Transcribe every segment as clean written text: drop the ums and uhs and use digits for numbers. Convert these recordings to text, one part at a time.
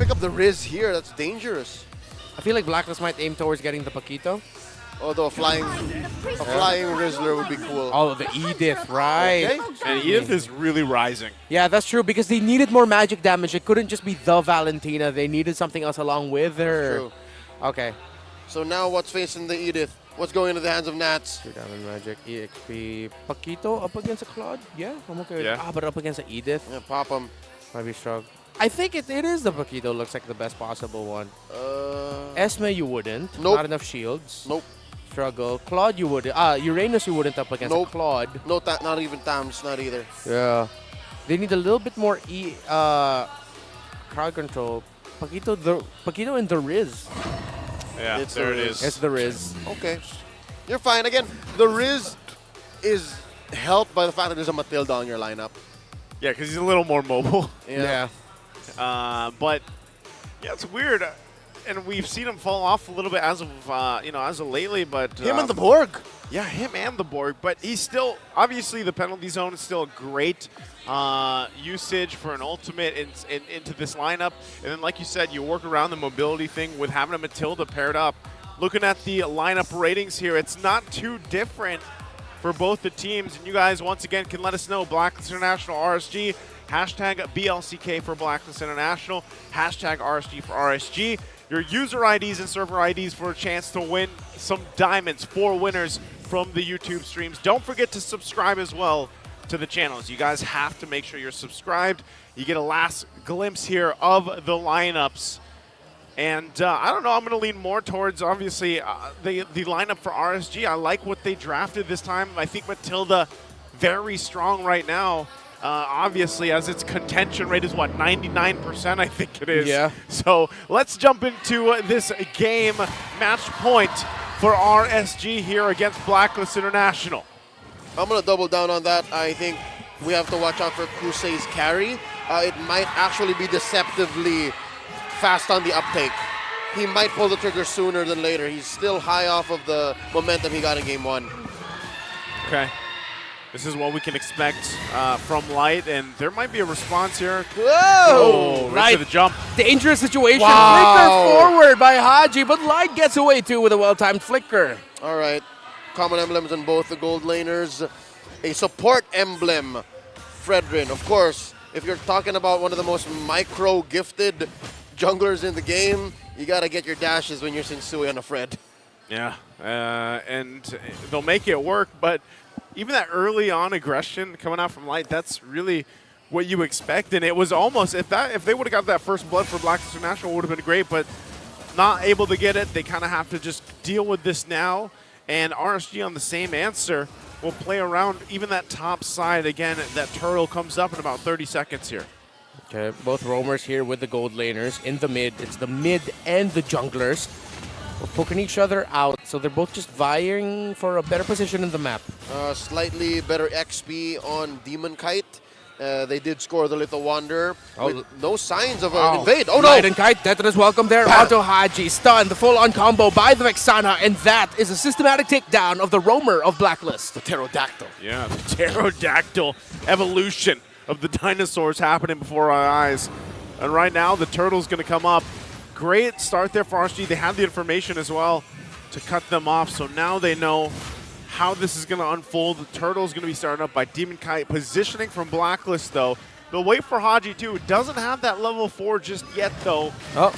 pick up the Riz here. That's dangerous. I feel like Blacklist might aim towards getting the Paquito. Although a flying Rizzler would be cool. Oh, the Edith, right. Okay. And Edith is really rising. Yeah, that's true, because they needed more magic damage. It couldn't just be the Valentina. They needed something else along with her. True. Okay. So now what's facing the Edith? What's going into the hands of Nats? 2 down in magic. EXP. Paquito up against a Claude? Yeah, I'm okay with Yeah. that. Ah, but up against an Edith? Yeah, pop him. Might be strong. I think it is the Paquito. Looks like the best possible one. Esme, you wouldn't. Nope. Not enough shields. Nope. Struggle. Claude, you wouldn't. Uranus, you wouldn't up against a Nope. Claude. No, not even Tams, not either. Yeah. They need a little bit more crowd control. Paquito and the Riz. Yeah, It's there the it Riz. is. It's the Riz. Okay. You're fine. Again, the Riz is helped by the fact that there's a Matilda on your lineup. Yeah, because he's a little more mobile. Yeah. But yeah, it's weird, and we've seen him fall off a little bit as of as of lately. But Him and the Borg. yeah, him and the Borg. But he's still obviously the penalty zone is still a great usage for an ultimate into this lineup. And then, like you said, you work around the mobility thing with having a Matilda paired up. Looking at the lineup ratings here, it's not too different for both the teams. And you guys, once again, can let us know. Blacklist International RSG, hashtag BLCK for Blacklist International, hashtag RSG for RSG. Your user IDs and server IDs for a chance to win some diamonds, 4 winners from the YouTube streams. Don't forget to subscribe as well to the channels. You guys have to make sure you're subscribed. You get a last glimpse here of the lineups. And I don't know, I'm going to lean more towards, obviously, the lineup for RSG. I like what they drafted this time. I think Matilda very strong right now. Obviously, as its contention rate is, what, 99%, I think it is. Yeah. So let's jump into this game. Match point for RSG here against Blacklist International. I'm going to double down on that. I think we have to watch out for Crusade's carry. It might actually be deceptively fast on the uptake. He might pull the trigger sooner than later. He's still high off of the momentum he got in game 1. Okay. This is what we can expect from Light, and there might be a response here. Whoa! Oh, right Light. to the jump. Dangerous situation. Wow. Flicker forward by Haji, but Light gets away too with a well-timed flicker. All right. Common emblems on both the gold laners. A support emblem, Fredrin. Of course, if you're talking about one of the most micro-gifted junglers in the game, you got to get your dashes when you're Sensui on a Fred. Yeah, and they'll make it work, but even that early on aggression coming out from Light, that's really what you expect. And it was almost, if they would have got that first blood for Blacklist International, it would have been great, but not able to get it. They kind of have to just deal with this now. And RSG on the same answer will play around even that top side. Again, that turtle comes up in about 30 seconds here. Okay, both roamers here with the gold laners in the mid. It's the mid and the junglers. We're poking each other out, so they're both just vying for a better position in the map. Slightly better XP on Demon Kite. They did score the Little Wanderer with no signs of an invade. Oh, no! Light and Kite, Tetris welcome there. Onto Haji, stun, the full-on combo by the Vexana, and that is a systematic takedown of the roamer of Blacklist. The Pterodactyl. Yeah, the pterodactyl evolution of the dinosaurs happening before our eyes. And right now, the turtle's going to come up. Great start there for RSG. They have the information as well to cut them off, so now they know how this is going to unfold. The turtle's going to be started up by Demon Kite. Positioning from Blacklist, though. They'll wait for Haji, too. Doesn't have that level 4 just yet, though. Oh.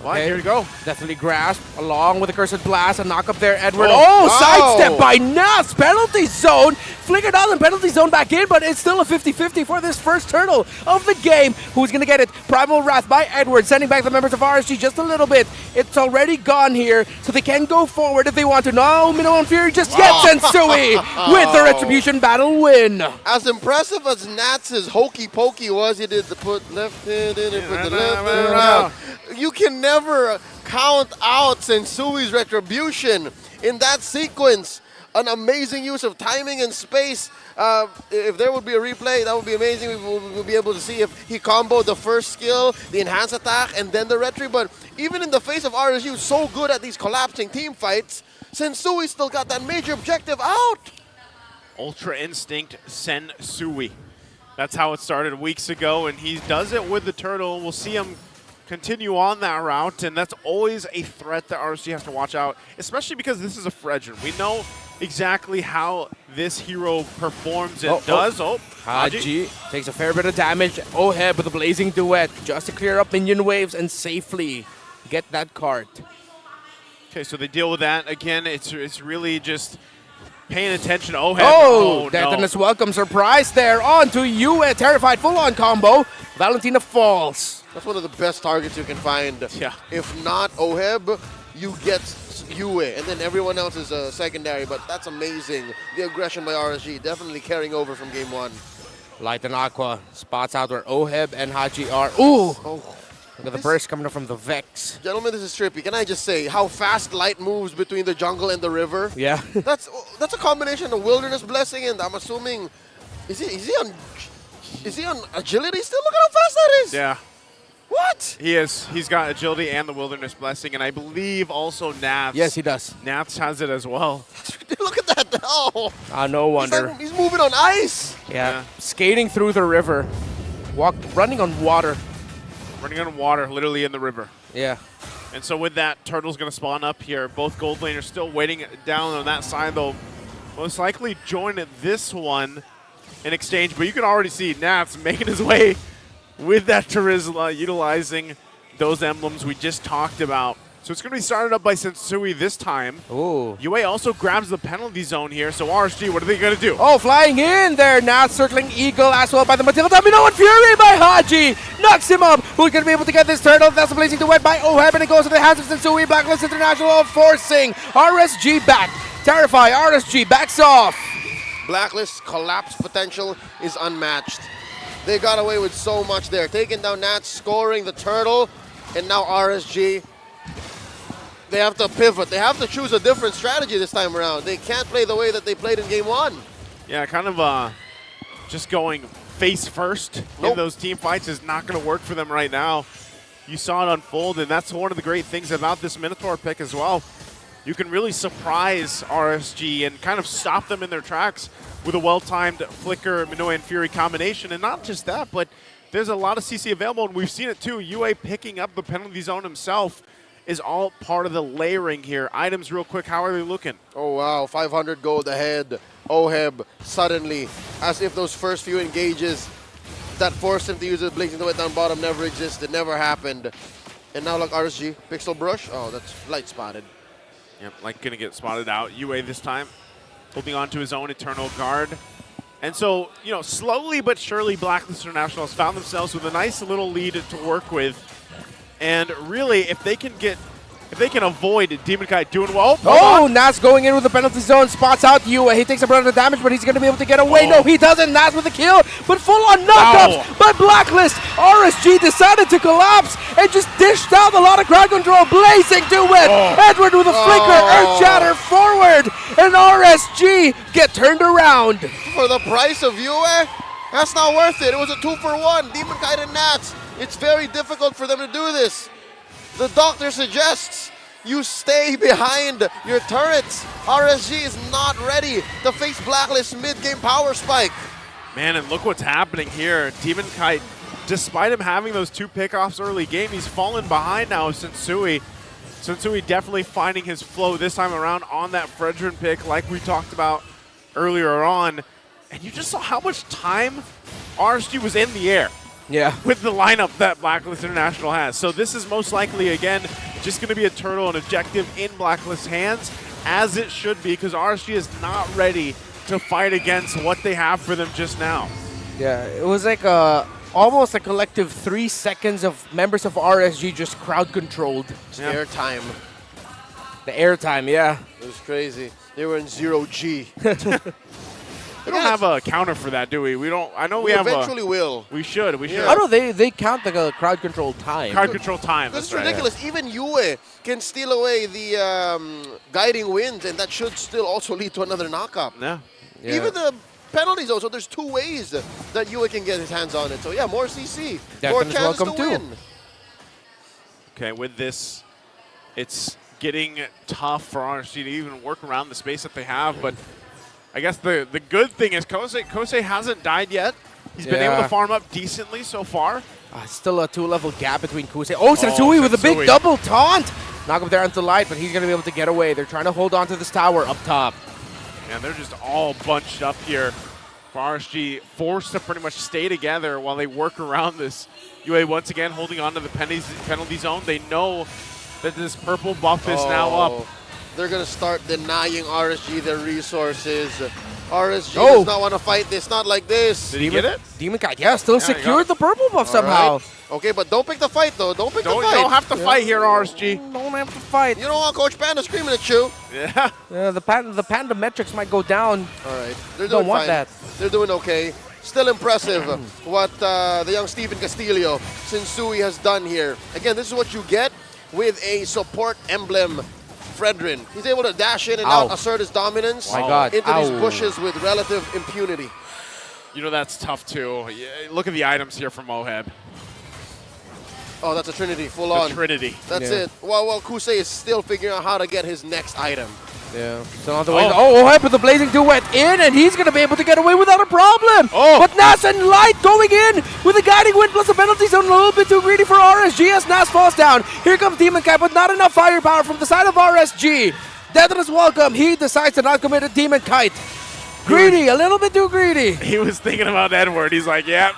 Well, Okay. here you go. Definitely grasp along with the Cursed Blast. A knock up there, Edward. Oh, Sidestep wow. by Nas. Penalty zone. Flickered out and penalty zone back in, but it's still a 50-50 for this first turtle of the game. Who's going to get it? Primal Wrath by Edward, sending back the members of RSG just a little bit. It's already gone here, so they can go forward if they want to. No, Minnow and Fury just yet. Sensui with the Retribution Battle win. As impressive as Nats' hokey pokey was, he did the put left hand in and put the left hand out. You can never count out Sensui's Retribution in that sequence. An amazing use of timing and space. If there would be a replay, that would be amazing. We would be able to see if he comboed the first skill, the enhanced attack, and then the retry. But even in the face of RSU, so good at these collapsing team fights, Sensui still got that major objective out. Ultra Instinct Sensui. That's how it started weeks ago, and he does it with the turtle. We'll see him continue on that route, and that's always a threat that RSG has to watch out, especially because this is a Fredrin. We know exactly how this hero performs and does. Haji takes a fair bit of damage. Oheb with a blazing duet just to clear up minion waves and safely get that cart. Okay, so they deal with that. Again, it's really just paying attention to Oheb. Oh, Detonus welcome surprise there on to Yue. Terrified full-on combo. Valentina falls. That's one of the best targets you can find. Yeah. If not Oheb, you get Yue, and then everyone else is secondary, but that's amazing. The aggression by RSG definitely carrying over from game 1. Light and Aqua spots out where Oheb and Haji are. Ooh! Oh. Look at the burst coming up from the Vex. Gentlemen, this is trippy. Can I just say how fast Light moves between the jungle and the river? Yeah. That's a combination of Wilderness Blessing, and I'm assuming, is he on agility still? Look at how fast that is. Yeah. What? He is. He's got agility and the Wilderness Blessing, and I believe also Nats. Yes, he does. Nats has it as well. Look at that. Oh. No wonder. He's moving on ice. Yeah. Skating through the river. Running on water. Running on water, literally in the river. Yeah. And so with that, Turtle's going to spawn up here. Both gold laners still waiting down on that side, though. Most likely join this one in exchange, but you can already see Nats making his way with that Terizla, utilizing those emblems we just talked about. So it's going to be started up by Sensui this time. Ooh. Yue also grabs the penalty zone here, so RSG, what are they going to do? Oh, flying in there now, circling Eagle as well by the Matilda. Minoan Fury by Haji. Knocks him up. Who's going to be able to get this turtle? That's a blazing duet by Oheb, and it goes to the hands of Sensui. Blacklist International forcing RSG back. Terrify, RSG backs off. Blacklist collapse potential is unmatched. They got away with so much there. Taking down Nats, scoring the turtle, and now RSG. They have to pivot. They have to choose a different strategy this time around. They can't play the way that they played in game 1. Yeah, kind of just going face first in those team fights is not going to work for them right now. You saw it unfold, and that's one of the great things about this Minotaur pick as well. You can really surprise RSG and kind of stop them in their tracks with a well-timed Flicker, Minoan, and Fury combination. And not just that, but there's a lot of CC available, and we've seen it too. Yue picking up the penalty zone himself is all part of the layering here. Items real quick, how are they looking? Oh wow, 500 gold ahead. Oheb suddenly, as if those first few engages that forced him to use a blazing duet down bottom never existed, never happened. And now like RSG, Pixel Brush, oh that's light spotted. Yep, like gonna get spotted out. Yue this time, holding on to his own Eternal Guard. And so, you know, slowly but surely Blacklist International has found themselves with a nice little lead to work with. And really, if they can avoid Demon Kite doing well. Oh, Nats going in with the penalty zone, spots out Yue. He takes a brunt of damage, but he's going to be able to get away. No, he doesn't. Nats with the kill, but full-on knockups by Blacklist. RSG decided to collapse and just dished out a lot of crowd control. Blazing duet. Edward with a flicker, Earth Shatter forward, and RSG get turned around. For the price of Yue, that's not worth it. It was a 2-for-1. Demon Kite and Nats. It's very difficult for them to do this. The doctor suggests you stay behind your turrets. RSG is not ready to face Blacklist mid-game power spike. Man, and look what's happening here. Demon Kite, despite him having those 2 pickoffs early game, he's fallen behind now. Sensui definitely finding his flow this time around on that Fredrin pick like we talked about earlier on. And you just saw how much time RSG was in the air. Yeah. With the lineup that Blacklist International has. So this is most likely, again, just going to be a turtle and objective in Blacklist's hands, as it should be, because RSG is not ready to fight against what they have for them just now. Yeah, it was like almost a collective 3 seconds of members of RSG just crowd controlled. Airtime. The airtime, yeah. It was crazy. They were in 0G. We don't have a counter for that, do we? We don't. I know we have. Eventually will. We should. We should. I don't know. They count the crowd control time. Crowd control time. This is ridiculous. Yeah. Even Yue can steal away the guiding wind, and that should still also lead to another knockup. Yeah. Even the penalty zone. So there's 2 ways that Yue can get his hands on it. So yeah, more CC, more chances to win. Okay, with this, it's getting tough for RSG to even work around the space that they have, but. I guess the good thing is Kosei hasn't died yet. He's been able to farm up decently so far. Still a 2-level gap between Kusei. Oh, Sensui with a big double taunt. Knock him there onto light, but he's going to be able to get away. They're trying to hold on to this tower up top. And they're just all bunched up here. For RSG, forced to pretty much stay together while they work around this. UA once again holding on to the penalty zone. They know that this purple buff is now up. They're going to start denying RSG their resources. RSG does not want to fight this, not like this. Did he get it? Demon Kite, yeah, still secured the purple buff somehow. Right. Okay, but don't pick the fight, though. Don't pick the fight. You don't have to fight here, RSG. Don't have to fight. You don't want Coach Panda screaming at you. Yeah. The panda metrics might go down. All right. They're don't doing want fine. that. They're doing okay. Still impressive what the young Steven Castillo, Sensui, has done here. Again, this is what you get with a support emblem Fredrin. He's able to dash in and out, assert his dominance into these bushes with relative impunity. You know, that's tough, too. Yeah, look at the items here from Oheb. Oh, that's a Trinity, full on. Trinity. That's it. Well, Kusei is still figuring out how to get his next item. Yeah. Still on the way. Oheb with the blazing duet in, and he's going to be able to get away without a problem. But Nas and Light going in with a guiding wind plus a penalty zone. A little bit too greedy for RSG as Nas falls down. Here comes Demon Kite, but not enough firepower from the side of RSG. Deathless welcome. He decides to not commit a Demon Kite. Greedy, a little bit too greedy. He was thinking about Edward. He's like, yeah,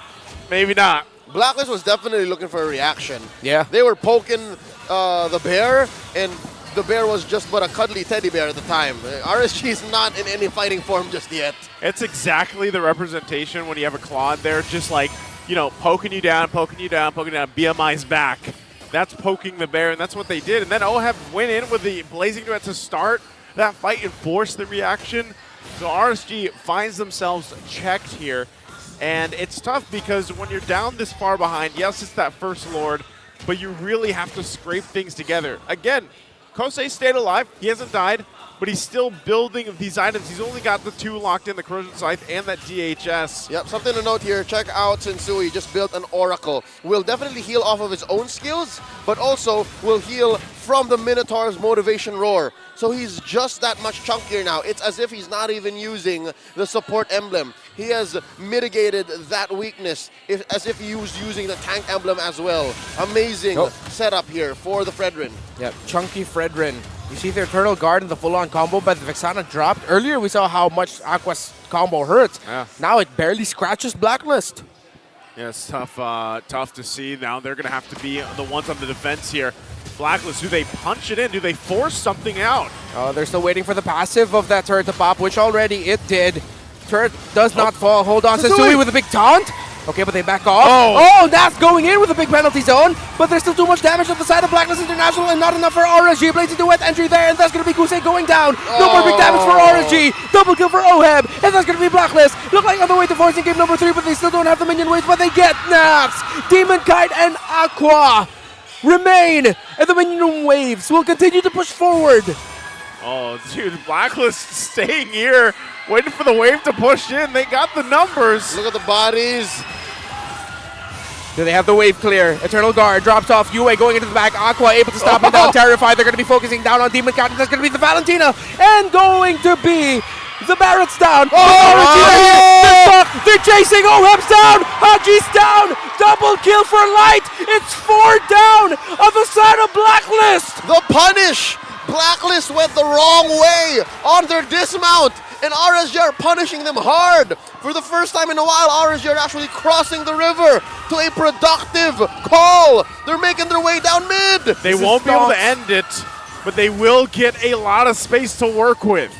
maybe not. Blacklist was definitely looking for a reaction. Yeah. They were poking the bear, and the bear was just but a cuddly teddy bear at the time. RSG is not in any fighting form just yet. It's exactly the representation when you have a Claude there, just like, you know, poking you down, poking you down, poking you down, BMI's back. That's poking the bear, and that's what they did. And then Oheb went in with the blazing duet to start that fight and force the reaction. So RSG finds themselves checked here. And it's tough because when you're down this far behind, yes, it's that first Lord, but you really have to scrape things together. Again, Kosei stayed alive. He hasn't died, but he's still building these items. He's only got the 2 locked in, the Corrosion Scythe and that DHS. Yep, something to note here. Check out Sensui. Just built an Oracle. Will definitely heal off of his own skills, but also will heal from the Minotaur's Motivation Roar. So he's just that much chunkier now. It's as if he's not even using the support emblem. He has mitigated that weakness as if he was using the tank emblem as well. Amazing setup here for the Fredrin. Yep, chunky Fredrin. You see the Eternal Guard and the full-on combo, but the Vexana dropped. Earlier we saw how much Aqua's combo hurts. Yeah. Now it barely scratches Blacklist. Yeah, it's tough, tough to see. Now they're going to have to be the ones on the defense here. Blacklist, do they punch it in? Do they force something out? They're still waiting for the passive of that turret to pop, which already it did. Turret does not fall. Hold on, Sensui with a big taunt. Okay, but they back off. Oh, that's going in with a big penalty zone, but there's still too much damage on the side of Blacklist International and not enough for RSG. Blazing duet entry there, and that's going to be Kusei going down. No more big damage for RSG. Double kill for Oheb, and that's going to be Blacklist. Look like on the way to forcing game number 3, but they still don't have the minion waves, but they get naps. Demon Kite and Aqua remain, and the minion waves will continue to push forward. Oh, dude, Blacklist staying here, waiting for the wave to push in. They got the numbers. Look at the bodies. Do they have the wave clear? Eternal Guard drops off. UA going into the back. Aqua able to stop him down. Terrified. They're going to be focusing down on Demon Kite. That's going to be the Valentina. And going to be the Barrett's down. They're chasing. Oheb's down. Haji's down. Double kill for Light. It's 4 down on the side of Blacklist. The punish. Blacklist went the wrong way on their dismount, and RSG are punishing them hard. For the first time in a while, RSG are actually crossing the river to a productive call. They're making their way down mid. They won't be able to end it, but they will get a lot of space to work with.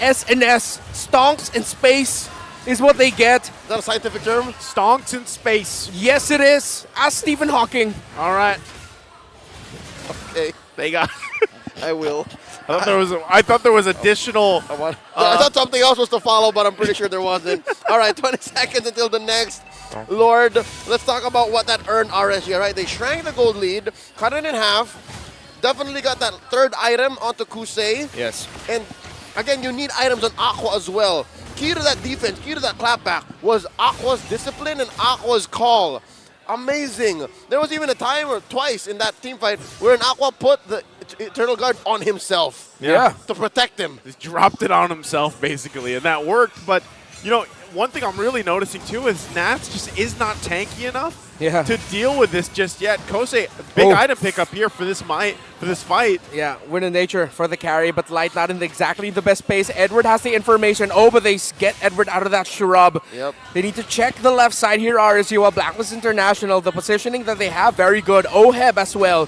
S&S, stonks in space is what they get. Is that a scientific term? Stonks in space. Yes, it is. Ask Stephen Hawking. All right. Okay. They got... I will. I thought there was additional. I thought something else was to follow, but I'm pretty sure there wasn't. All right, 20 seconds until the next Lord. Let's talk about what that earned RSG. All right, they shrank the gold lead, cut it in half. Definitely got that third item onto Kusei. Yes. And again, you need items on Aqua as well. Key to that defense, key to that clapback was Aqua's discipline and Aqua's call. Amazing. There was even a time or twice in that team fight where an Aqua put the Eternal Guard on himself. Yeah. To protect him. Just dropped it on himself, basically, and that worked. But, you know, one thing I'm really noticing too is Nats just is not tanky enough to deal with this just yet. Kosei, big item pickup here for this fight. Yeah, win in nature for the carry, but Light not in exactly the best pace. Edward has the information. Oh, but they get Edward out of that shrub. Yep. They need to check the left side here, RSG, while Blacklist International, the positioning that they have, very good. Oheb as well.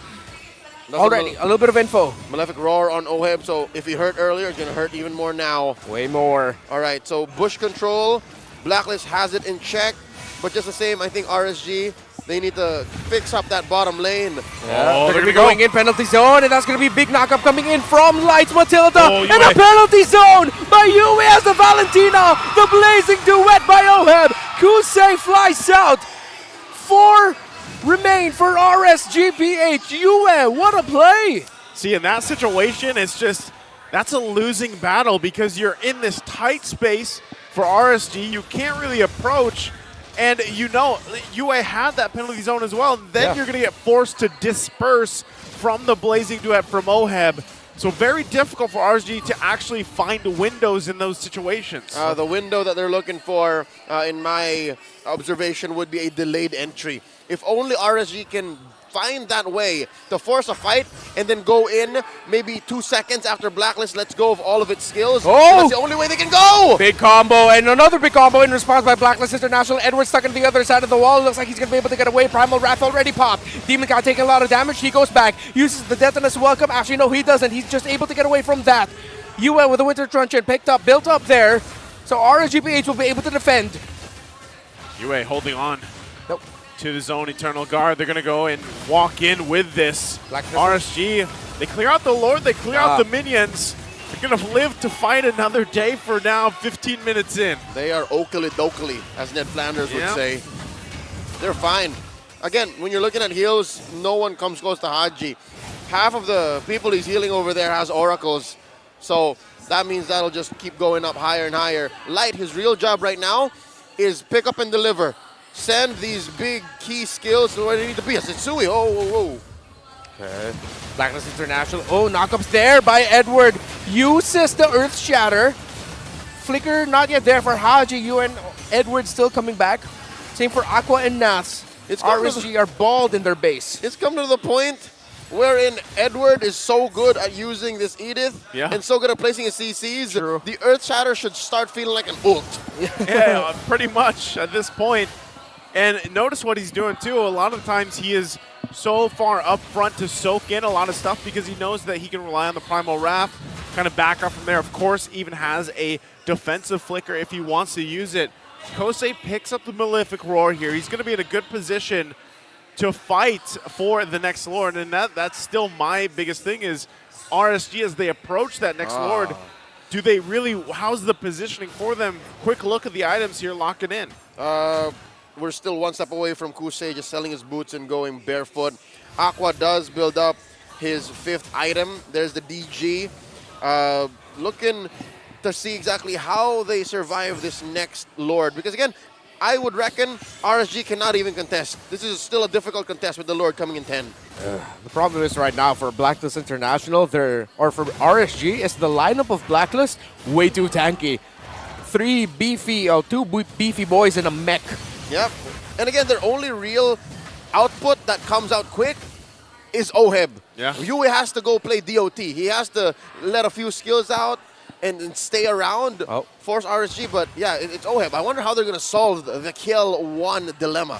Already, a little bit of info. Malefic Roar on Oheb, so if he hurt earlier, it's going to hurt even more now. Way more. All right, so Bush control. Blacklist has it in check, but just the same, I think RSG, they need to fix up that bottom lane. Yeah. They're going to be going in penalty zone, and that's going to be big knockup coming in from Lights Matilda. And a penalty zone by Yue as the Valentina. The blazing duet by Oheb. Kusei flies south. 4 remain for RSGPH. Yue, what a play! See, in that situation, it's just, that's a losing battle because you're in this tight space for RSG. You can't really approach, and you know, Yue had that penalty zone as well. Then you're going to get forced to disperse from the blazing duet from Oheb. So very difficult for RSG to actually find windows in those situations. The window that they're looking for, in my observation, would be a delayed entry. If only RSG can find that way to force a fight and then go in maybe 2 seconds after Blacklist lets go of all of its skills. That's the only way they can go! Big combo, and another big combo in response by Blacklist International. Edward stuck on the other side of the wall. Looks like he's going to be able to get away. Primal Wrath already popped. Demon Guy taking a lot of damage. He goes back, uses the Detonus Welcome. Actually, no, he doesn't. He's just able to get away from that. Yue with the Winter Truncheon picked up, built up there. So RSGPH will be able to defend. Yue holding on. Nope. To the zone Eternal Guard. They're going to go and walk in with this. RSG, they clear out the Lord, they clear out the minions. They're going to live to fight another day for now, 15 minutes in. They are oakley-dokley, as Ned Flanders would say. They're fine. Again, when you're looking at heals, no one comes close to Haji. Half of the people he's healing over there has oracles. So that means that'll just keep going up higher and higher. Light, his real job right now is pick up and deliver. Send these big key skills to where they need to be. Setsui, Okay. Blacklist International. Oh, knockups there by Edward. Uses the Earth Shatter. Flicker not yet there for Haji. You and Edward still coming back. Same for Aqua and Nas. RSG are balled in their base. It's come to the point wherein Edward is so good at using this Edith and so good at placing his CCs. True. The Earth Shatter should start feeling like an ult. Yeah, pretty much at this point. And notice what he's doing too. A lot of times he is so far up front to soak in a lot of stuff because he knows that he can rely on the Primal Wrath, kind of back up from there. Of course, even has a defensive flicker if he wants to use it. Kosei picks up the Malefic Roar here. He's going to be in a good position to fight for the next Lord. And that's still my biggest thing is RSG as they approach that next Lord. Do they really, how's the positioning for them? Quick look at the items here, lock it in. We're still one step away from Kusei just selling his boots and going barefoot. Aqua does build up his 5th item. There's the DG. Looking to see exactly how they survive this next Lord. Because again, I would reckon RSG cannot even contest. This is still a difficult contest with the Lord coming in 10. The problem is right now for Blacklist International, or for RSG, is the lineup of Blacklist way too tanky. 2 beefy boys in a mech. Yep. And again, their only real output that comes out quick is Oheb. Yeah. Yue has to go play DOT. He has to let a few skills out and stay around, force RSG. But yeah, it's Oheb. I wonder how they're going to solve the kill 1 dilemma.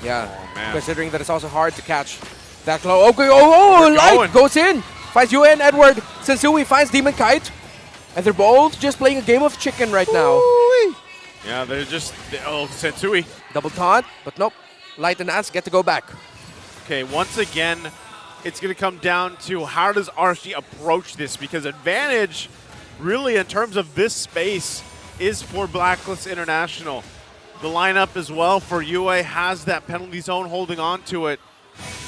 Yeah, considering that it's also hard to catch that low. Okay, Light goes in. Finds Yue and Edward. Sensui finds Demon Kite. And they're both just playing a game of chicken right now. Yeah, they're just, Setsui. Double taunt, but nope. Light and Ants get to go back. Okay, once again, it's going to come down to how does RSG approach this? Because advantage, really, in terms of this space, is for Blacklist International. The lineup as well for Yue has that penalty zone holding on to it.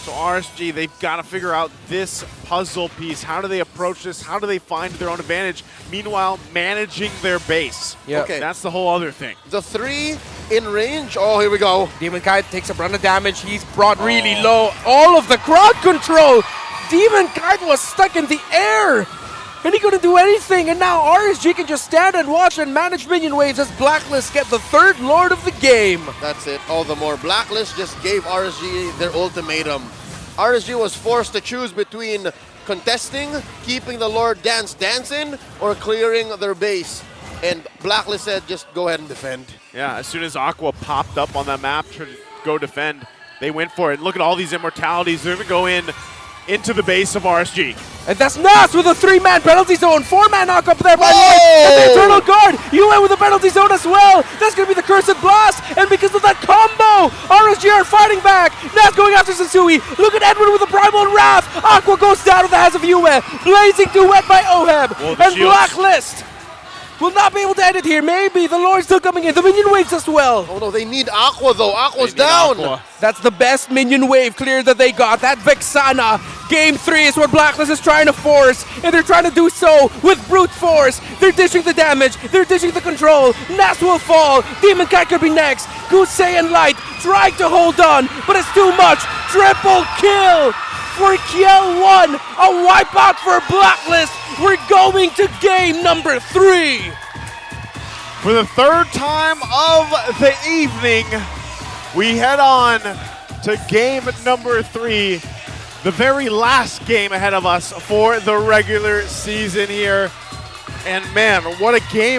So RSG, they've got to figure out this puzzle piece. How do they approach this? How do they find their own advantage? Meanwhile, managing their base. Yep. Okay. That's the whole other thing. The 3 in range. Oh, here we go. Demon Kite takes a run of damage. He's brought really low. All of the crowd control. Demon Kite was stuck in the air. and he couldn't do anything, and now RSG can just stand and watch and manage minion waves as Blacklist get the third Lord of the game. That's it. All the more. Blacklist just gave RSG their ultimatum. RSG was forced to choose between contesting, keeping the Lord dancing, or clearing their base. And Blacklist said, just go ahead and defend. Yeah, as soon as Aqua popped up on that map to go defend, they went for it. Look at all these immortalities. They're going to go into the base of RSG. And that's Nas with a 3-man penalty zone. 4-man knock up there by Lloyd. And the Eternal Guard. UN with a penalty zone as well. That's going to be the Cursed Blast. And because of that combo, RSG are fighting back. Nas going after Sensui. Look at Edwin with the Primal Wrath. Aqua goes down with the hands of Yue. Blazing Duet by Oheb. And shields. Blacklist will not be able to end it here. Maybe the Lord's still coming in. The minion waves as well. Oh no, they need Aqua though. Aqua's down. Aqua. That's the best minion wave clear that they got. That Vexana. Game 3 is what Blacklist is trying to force. And they're trying to do so with brute force. They're dishing the damage. They're dishing the control. Nas will fall. Demon Cat could be next. Gusei and Light trying to hold on. But it's too much. Triple kill for Kiel 1. A wipeout for Blacklist. We're going to game number 3. For the third time of the evening, we head on to game number 3, the very last game ahead of us for the regular season here. And man, what a game.